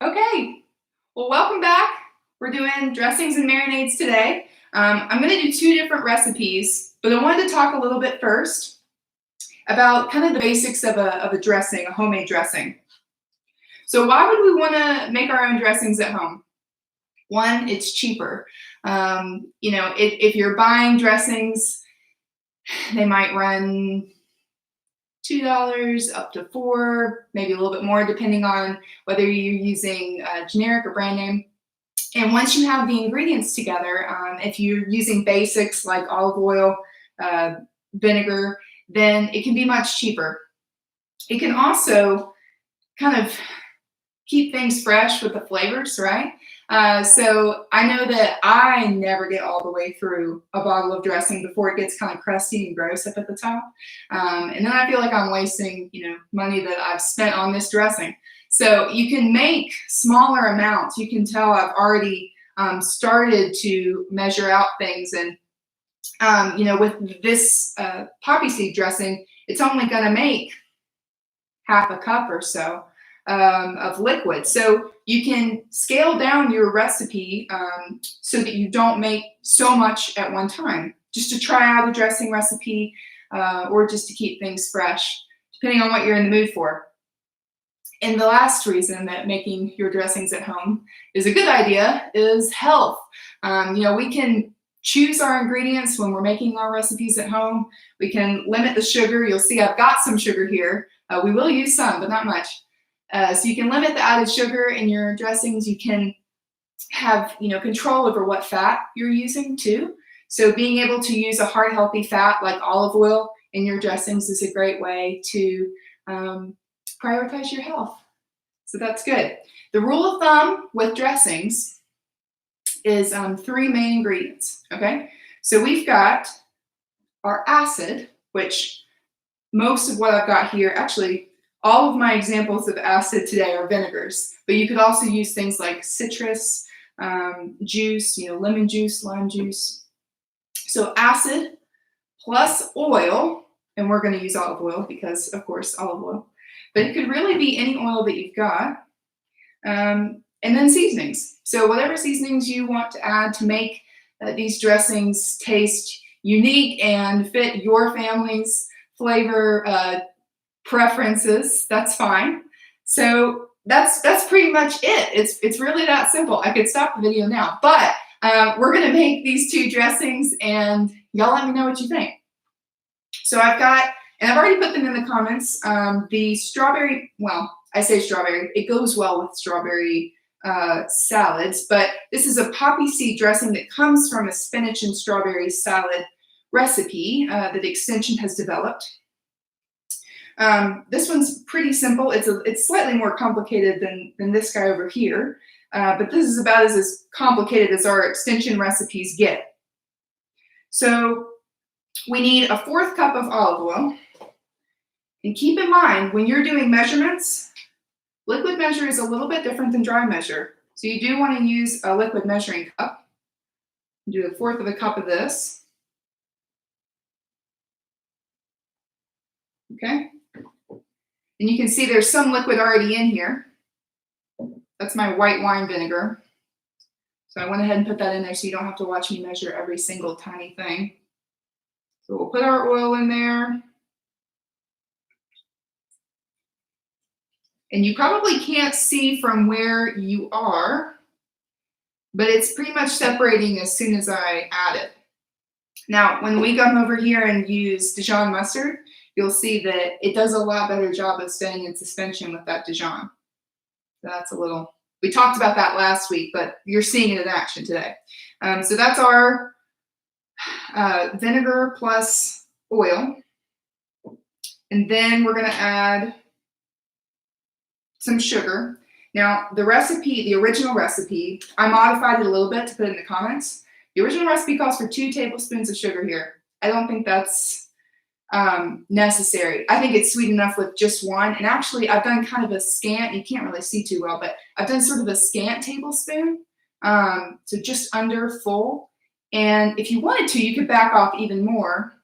Okay, well, welcome back. We're doing dressings and marinades today. I'm going to do two different recipes, but I wanted to talk a little bit first about kind of the basics of a dressing, a homemade dressing. So why would we want to make our own dressings at home? One, it's cheaper. If you're buying dressings, they might run $2 up to $4, maybe a little bit more, depending on whether you're using generic or brand name. And once you have the ingredients together, if you're using basics like olive oil, vinegar, then it can be much cheaper. It can also kind of keep things fresh with the flavors, right? So I know that I never get all the way through a bottle of dressing before it gets kind of crusty and gross up at the top. And then I feel like I'm wasting, money that I've spent on this dressing. So you can make smaller amounts. You can tell I've already started to measure out things. And, with this Poppyseed dressing, it's only going to make half a cup or so of liquid. So you can scale down your recipe so that you don't make so much at one time, just to try out a dressing recipe or just to keep things fresh, depending on what you're in the mood for. And the last reason that making your dressings at home is a good idea is health. We can choose our ingredients when we're making our recipes at home. We can limit the sugar. You'll see I've got some sugar here. We will use some, but not much. So you can limit the added sugar in your dressings. You can have control over what fat you're using too. So being able to use a heart healthy fat like olive oil in your dressings is a great way to prioritize your health. So that's good. The rule of thumb with dressings is 3 main ingredients. Okay, so we've got our acid, which most of what I've got here, actually all of my examples of acid today are vinegars, but you could also use things like citrus juice, lemon juice, lime juice. So acid plus oil, and we're going to use olive oil because, of course, olive oil. But it could really be any oil that you've got. And then seasonings. So whatever seasonings you want to add to make these dressings taste unique and fit your family's flavor preferences, that's fine. So that's pretty much it. It's really that simple. I could stop the video now, but we're going to make these two dressings, and y'all let me know what you think. So I've got, and I've already put them in the comments, the strawberry, well, I say strawberry, it goes well with strawberry salads, but this is a poppy seed dressing that comes from a spinach and strawberry salad recipe that Extension has developed. This one's pretty simple. It's slightly more complicated than this guy over here, but this is about as complicated as our Extension recipes get. So we need a 1/4 cup of olive oil. And keep in mind, when you're doing measurements, liquid measure is a little bit different than dry measure. So you do want to use a liquid measuring cup. Do a 1/4 of a cup of this. Okay. And you can see there's some liquid already in here. That's my white wine vinegar. So I went ahead and put that in there so you don't have to watch me measure every single tiny thing. So we'll put our oil in there. And you probably can't see from where you are, but it's pretty much separating as soon as I add it. Now, when we come over here and use Dijon mustard, you'll see that it does a lot better job of staying in suspension with that Dijon. That's a little, we talked about that last week, but you're seeing it in action today. So that's our vinegar plus oil. And then we're going to add some sugar. Now, the recipe, the original recipe, I modified it a little bit to put it in the comments. The original recipe calls for 2 tablespoons of sugar here. I don't think that's necessary. I think it's sweet enough with just 1. And actually, I've done kind of a scant, you can't really see too well, but I've done sort of a scant tablespoon, so just under full. And if you wanted to, you could back off even more.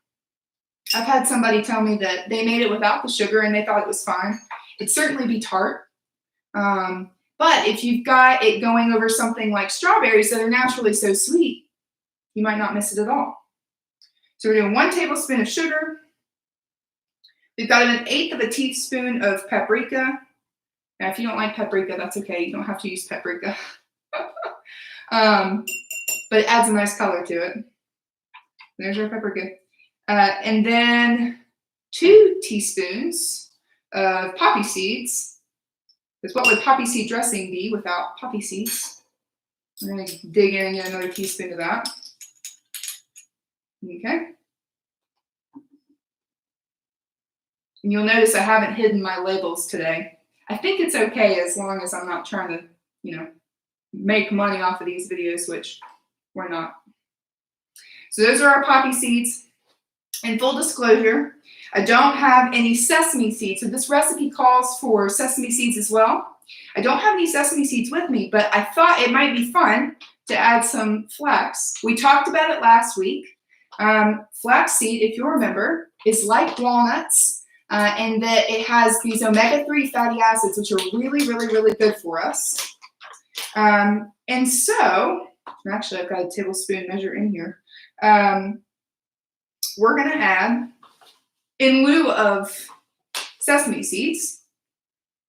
I've had somebody tell me that they made it without the sugar and they thought it was fine. It'd certainly be tart. But if you've got it going over something like strawberries that are naturally so sweet, you might not miss it at all. So we're doing 1 tablespoon of sugar. We've got 1/8 of a teaspoon of paprika. Now, if you don't like paprika, that's okay. You don't have to use paprika. But it adds a nice color to it. There's our paprika. And then 2 teaspoons of poppy seeds. Because what would poppyseed dressing be without poppy seeds? We're going to dig in and get another teaspoon of that. Okay. And you'll notice I haven't hidden my labels today. I think it's okay as long as I'm not trying to, make money off of these videos, which we're not. So those are our poppy seeds. In full disclosure, I don't have any sesame seeds. So this recipe calls for sesame seeds as well. I don't have any sesame seeds with me, but I thought it might be fun to add some flax. We talked about it last week. Flaxseed, if you remember, is like walnuts, and that it has these omega-3 fatty acids, which are really, really, really good for us. And so, actually, I've got a tablespoon measure in here. We're going to add, in lieu of sesame seeds,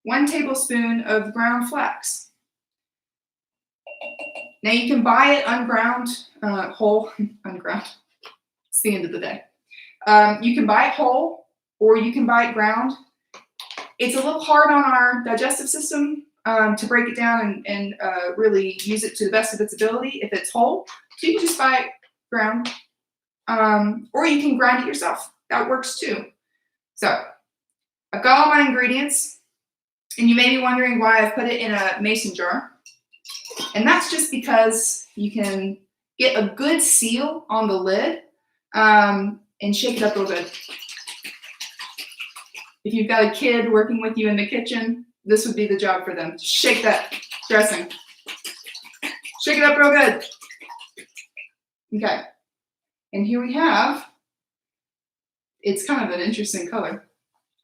1 tablespoon of ground flax. Now you can buy it unground, whole, unground. It's the end of the day. You can buy it whole, or you can buy it ground. It's a little hard on our digestive system to break it down and really use it to the best of its ability if it's whole. So you can just buy it ground, or you can grind it yourself. That works too. So I've got all my ingredients, and you may be wondering why I've put it in a mason jar. And that's just because you can get a good seal on the lid and shake it up real good. If you've got a kid working with you in the kitchen, this would be the job for them. Shake that dressing. Shake it up real good. Okay. And here we have, it's kind of an interesting color.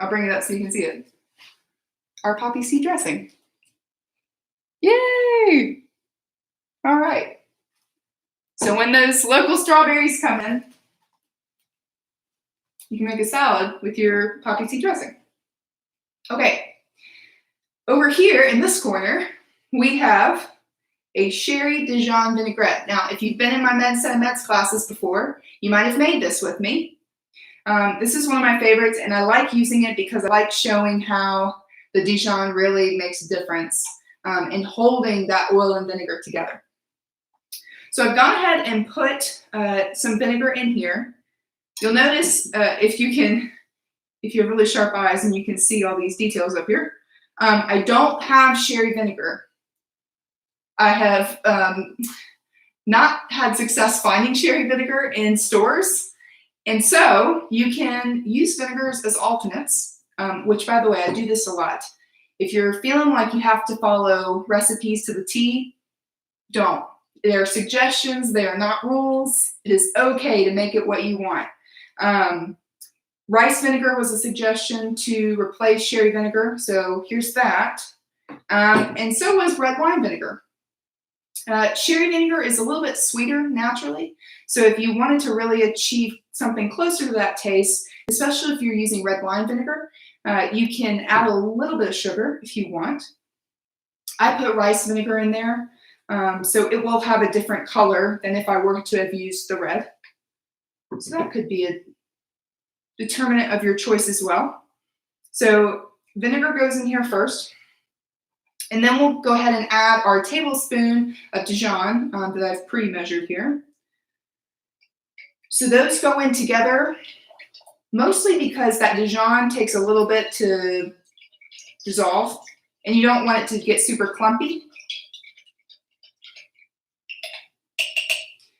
I'll bring it up so you can see it. Our poppyseed dressing. Yay! All right. So when those local strawberries come in, you can make a salad with your poppyseed dressing. Okay. Over here in this corner, we have a sherry Dijon vinaigrette. Now, if you've been in my Meds classes before, you might have made this with me. This is one of my favorites, and I like using it because I like showing how the Dijon really makes a difference in holding that oil and vinegar together. So I've gone ahead and put some vinegar in here. You'll notice if you have really sharp eyes and you can see all these details up here, I don't have sherry vinegar. I have not had success finding sherry vinegar in stores. And so you can use vinegars as alternates, which, by the way, I do this a lot. If you're feeling like you have to follow recipes to the T, don't. They are suggestions. They are not rules. It is okay to make it what you want. Rice vinegar was a suggestion to replace sherry vinegar, so here's that. And so was red wine vinegar. Sherry vinegar is a little bit sweeter naturally, so if you wanted to really achieve something closer to that taste, especially if you're using red wine vinegar, you can add a little bit of sugar if you want. I put rice vinegar in there, so it will have a different color than if I were to have used the red. So that could be a determinant of your choice as well. So vinegar goes in here first. And then we'll go ahead and add our tablespoon of Dijon that I've pre-measured here. So those go in together, mostly because that Dijon takes a little bit to dissolve, and you don't want it to get super clumpy.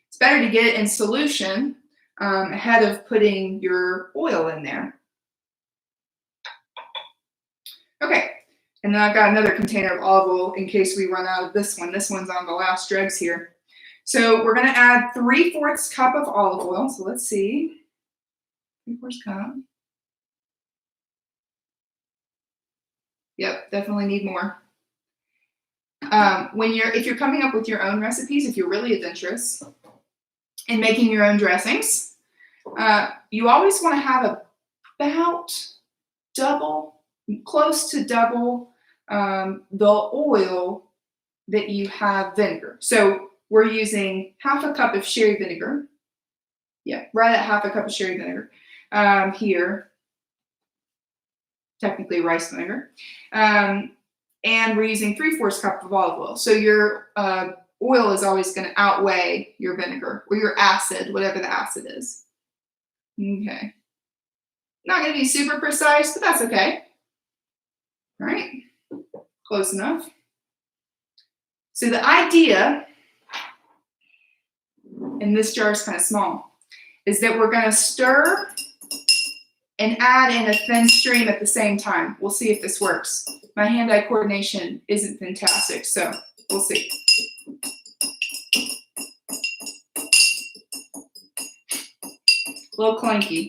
It's better to get it in solution ahead of putting your oil in there. Okay. And then I've got another container of olive oil in case we run out of this one. This one's on the last dregs here. So we're going to add 3/4 cup of olive oil. So let's see. 3/4 cup. Yep, definitely need more. If you're coming up with your own recipes, if you're really adventurous in making your own dressings, you always want to have about close to double the oil that you have vinegar. So we're using half a cup of sherry vinegar. Yeah, right at half a cup of sherry vinegar here. Technically rice vinegar. And we're using 3/4 cup of olive oil. So your oil is always going to outweigh your vinegar or your acid, whatever the acid is. Okay. Not going to be super precise, but that's okay. All right. Close enough. So the idea, and this jar is kind of small, is that we're going to stir and add in a thin stream at the same time. We'll see if this works. My hand-eye coordination isn't fantastic, so we'll see. A little clunky.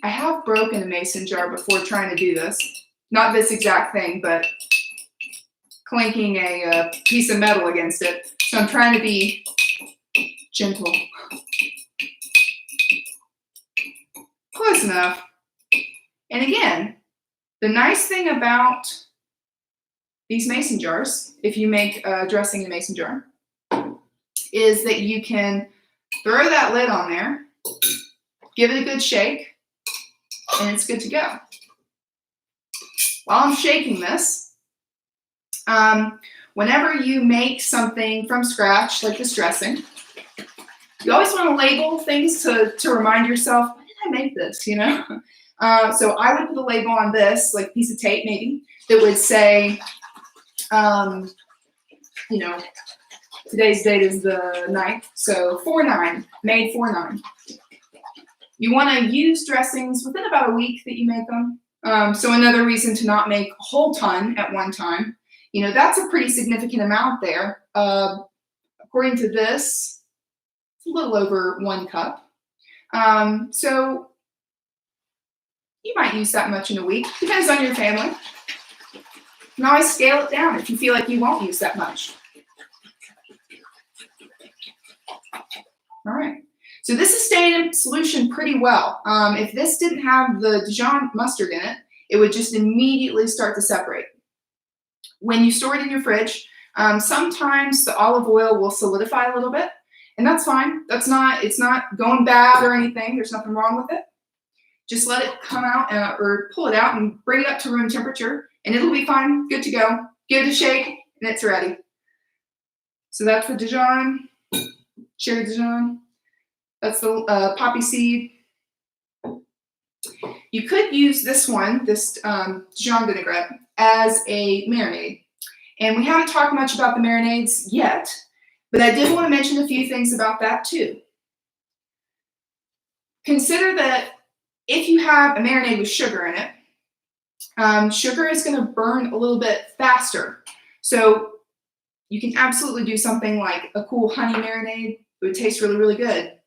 I have broken a mason jar before trying to do this. Not this exact thing, but clanking a piece of metal against it. So I'm trying to be gentle. Close enough. And again, the nice thing about these mason jars, if you make a dressing in a mason jar, is that you can throw that lid on there, give it a good shake, and it's good to go. While I'm shaking this, whenever you make something from scratch, like this dressing, you always want to label things to remind yourself, when did I make this, you know? So I would put a label on this, like a piece of tape maybe, that would say, you know, today's date is the 9th, so 4/9, made 4/9. You want to use dressings within about a week that you make them. So another reason to not make a whole ton at one time. You know, that's a pretty significant amount there. According to this, it's a little over 1 cup. So you might use that much in a week. Depends on your family. You can always scale it down if you feel like you won't use that much. All right. So this is staying in solution pretty well. If this didn't have the Dijon mustard in it, it would just immediately start to separate. When you store it in your fridge, sometimes the olive oil will solidify a little bit, and that's fine. It's not going bad or anything. There's nothing wrong with it. Just let it come out or pull it out and bring it up to room temperature, and it'll be fine, good to go. Give it a shake, and it's ready. So that's the Dijon, cherry Dijon. That's the Poppyseed. You could use this one, this Dijon vinaigrette, as a marinade. And we haven't talked much about the marinades yet, but I did want to mention a few things about that too. Consider that if you have a marinade with sugar in it, sugar is going to burn a little bit faster. So you can absolutely do something like a cool honey marinade. It would taste really, really good.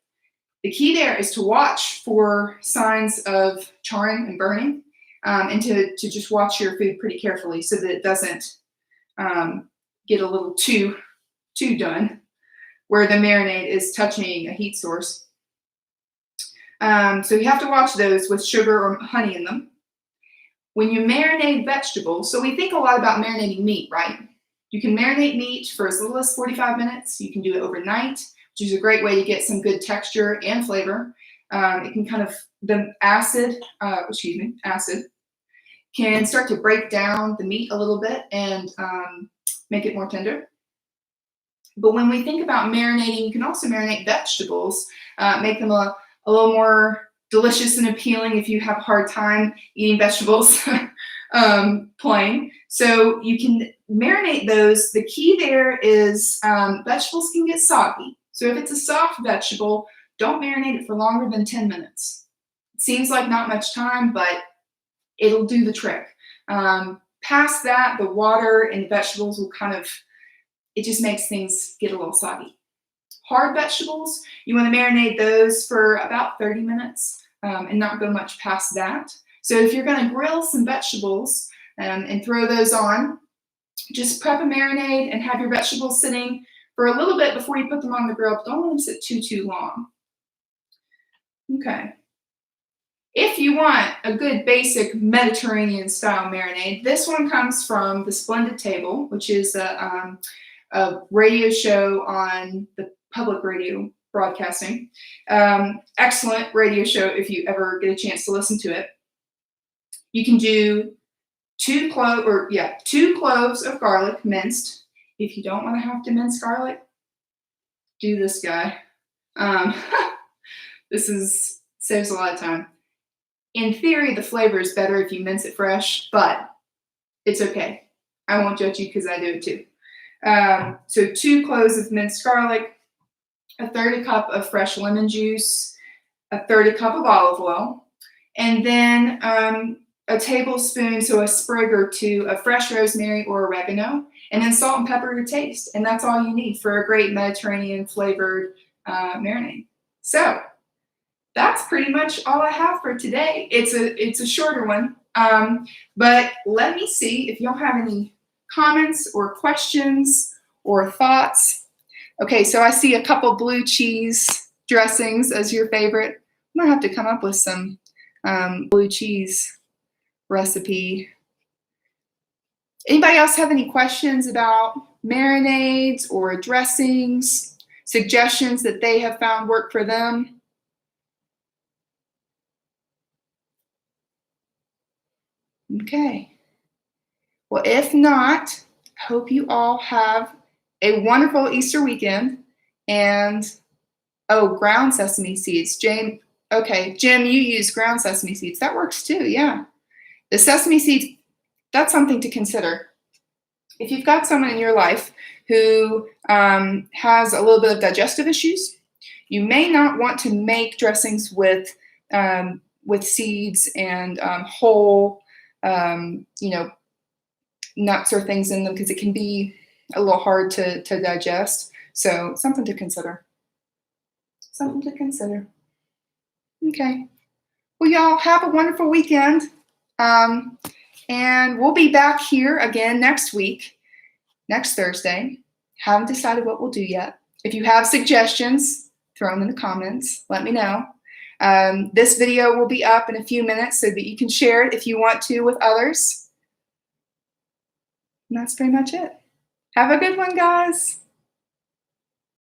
The key there is to watch for signs of charring and burning, and to just watch your food pretty carefully so that it doesn't get a little too done, where the marinade is touching a heat source. So you have to watch those with sugar or honey in them. When you marinate vegetables, so we think a lot about marinating meat, right? You can marinate meat for as little as 45 minutes. You can do it overnight, which is a great way to get some good texture and flavor. It can kind of, the acid can start to break down the meat a little bit and make it more tender. But when we think about marinating, you can also marinate vegetables, make them a little more delicious and appealing if you have a hard time eating vegetables plain. So you can marinate those. The key there is vegetables can get soggy. So if it's a soft vegetable, don't marinate it for longer than 10 minutes. It seems like not much time, but it'll do the trick. Past that, the water and the vegetables will it just makes things get a little soggy. Hard vegetables, you want to marinate those for about 30 minutes and not go much past that. So if you're going to grill some vegetables, and throw those on. Just prep a marinade and have your vegetables sitting for a little bit before you put them on the grill. But don't let them sit too long. Okay. If you want a good basic Mediterranean style marinade, this one comes from The Splendid Table, which is a radio show on the public radio broadcasting. Excellent radio show if you ever get a chance to listen to it. You can do 2 cloves of garlic minced. If you don't want to have to mince garlic, do this guy. This saves a lot of time. In theory, the flavor is better if you mince it fresh, but it's okay. I won't judge you because I do it too. So 2 cloves of minced garlic, 1/3 cup of fresh lemon juice, 1/3 cup of olive oil, and then a tablespoon, so a sprig or 2 of fresh rosemary or oregano, and then salt and pepper to taste. And that's all you need for a great Mediterranean flavored marinade. So that's pretty much all I have for today. It's a shorter one, but let me see if y'all have any comments or questions or thoughts. Okay, so I see a couple blue cheese dressings as your favorite. I'm gonna have to come up with some blue cheese recipe. Anybody else have any questions about marinades or dressings, suggestions that they have found work for them? Okay. Well, if not, hope you all have a wonderful Easter weekend. And, ground sesame seeds. Jim, you use ground sesame seeds. That works too, yeah. The sesame seeds, that's something to consider. If you've got someone in your life who has a little bit of digestive issues, you may not want to make dressings with seeds and whole nuts or things in them because it can be a little hard to digest. So something to consider. Something to consider. Okay. Well, y'all have a wonderful weekend. And we'll be back here again next week, next Thursday. Haven't decided what we'll do yet. If you have suggestions, throw them in the comments. Let me know. This video will be up in a few minutes so that you can share it if you want to with others. And that's pretty much it. Have a good one, guys.